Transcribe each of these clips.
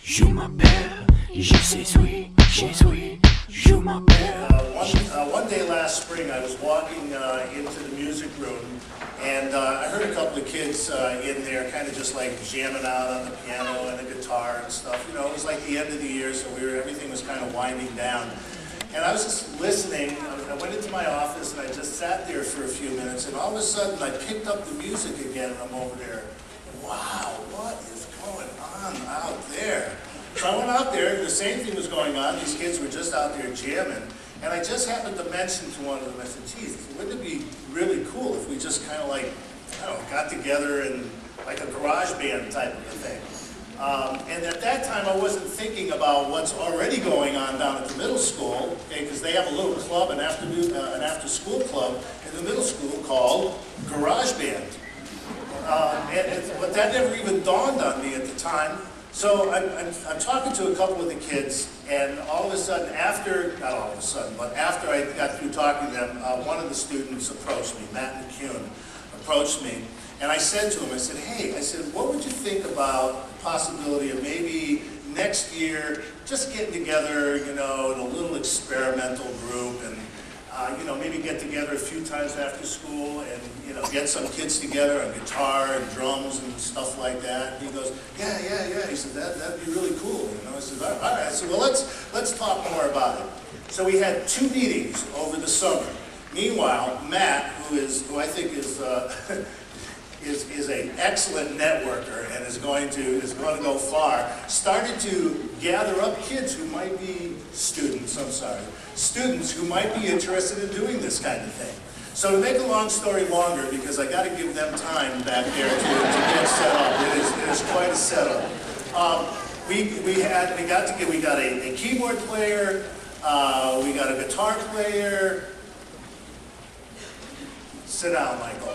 Je m'appelle, je suis, je m'appelle. One day last spring, I was walking into the music room, and I heard a couple of kids in there kind of just like jamming out on the piano and the guitar and stuff. You know, it was like the end of the year, so everything was kind of winding down. And I was just listening. I went into my office and I just sat there for a few minutes, and all of a sudden I picked up the music again, and I'm over there. Wow, what is going on out there? So I went out there, the same thing was going on. These kids were just out there jamming. And I just happened to mention to one of them, I said, geez, wouldn't it be really cool if we just kind of like, I don't know, got together in like a garage band type of a thing. And at that time, I wasn't thinking about what's already going on down at the middle school, okay, because they have a little club, an after-school club in the middle school called Garage Band. But that never even dawned on me at the time. So I'm talking to a couple of the kids, and all of a sudden, not all of a sudden, but after I got through talking to them, one of the students approached me, Matt McCune, approached me, and I said to him, I said, hey, what would you think about the possibility of maybe next year just getting together, you know, in a little experimental group, and you know, maybe get together a few times after school and, you know, get some kids together on guitar and drums and stuff like that. And he goes, yeah. He said, that'd be really cool. You know, I said, all right. I said, well, let's talk more about it. So we had 2 meetings over the summer. Meanwhile, Matt, who I think is an excellent networker and is going to go far, started to gather up kids who might be students who might be interested in doing this kind of thing. So to make a long story longer, because I got to give them time back there to get set up. It is quite a setup. We got a keyboard player, we got a guitar player. Sit down, Michael.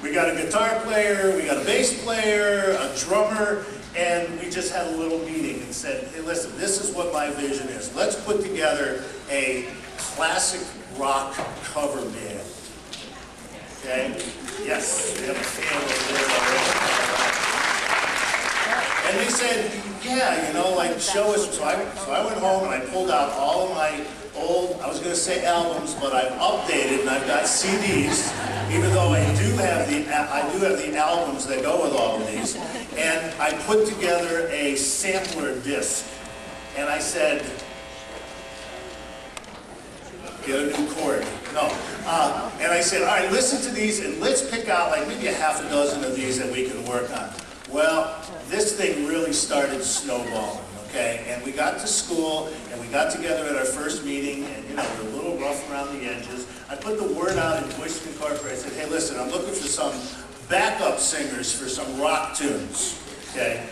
We got a guitar player, we got a bass player, a drummer, and we just had a little meeting and said, hey, listen, this is what my vision is. Let's put together a classic rock cover band. Okay? Yes, we have a fan over there already. And they said, yeah, you know, like show us. So I went home and I pulled out all of my old, I was going to say albums, but I've updated and I've got CDs, even though I do have the albums that go with all of these. And I put together a sampler disc, and I said, get a new chord. No. And I said, all right, listen to these, and let's pick out like maybe a half a dozen of these that we can work on. Well, this thing really started snowballing. Okay, and we got to school, and we got together at our first meeting, and you know, we were a little rough around the edges. I put the word out in Voices Incorporated. I said, hey, listen, I'm looking for some backup singers for some rock tunes, okay?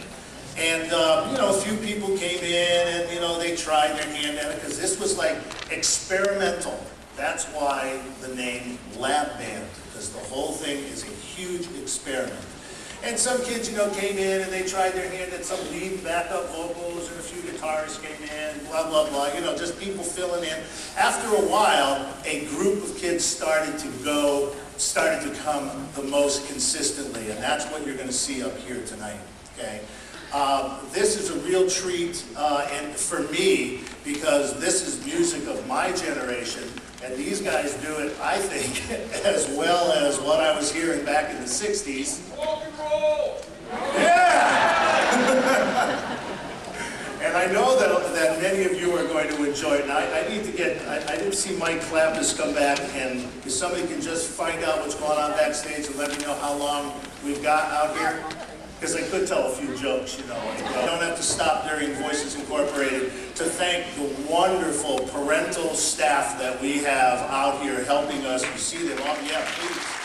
And, you know, a few people came in, and, you know, they tried their hand at it, because this was like experimental. That's why the name Lab Band, because the whole thing is a huge experiment. And some kids, you know, came in and they tried their hand at some lead backup vocals, and a few guitarists came in, blah, blah, blah, you know, just people filling in. After a while, a group of kids started to come the most consistently, and that's what you're going to see up here tonight, okay? This is a real treat and for me, because this is music of my generation, and these guys do it, I think, as well as what I was hearing back in the 60s. Yeah! And I know that many of you are going to enjoy it. And I didn't see Mike Klappis come back, and if somebody can just find out what's going on backstage and let me know how long we've got out here. Because I could tell a few jokes, you know. I don't have to stop during Voices Incorporated to thank the wonderful parental staff that we have out here helping us. You see them all? Yeah, please.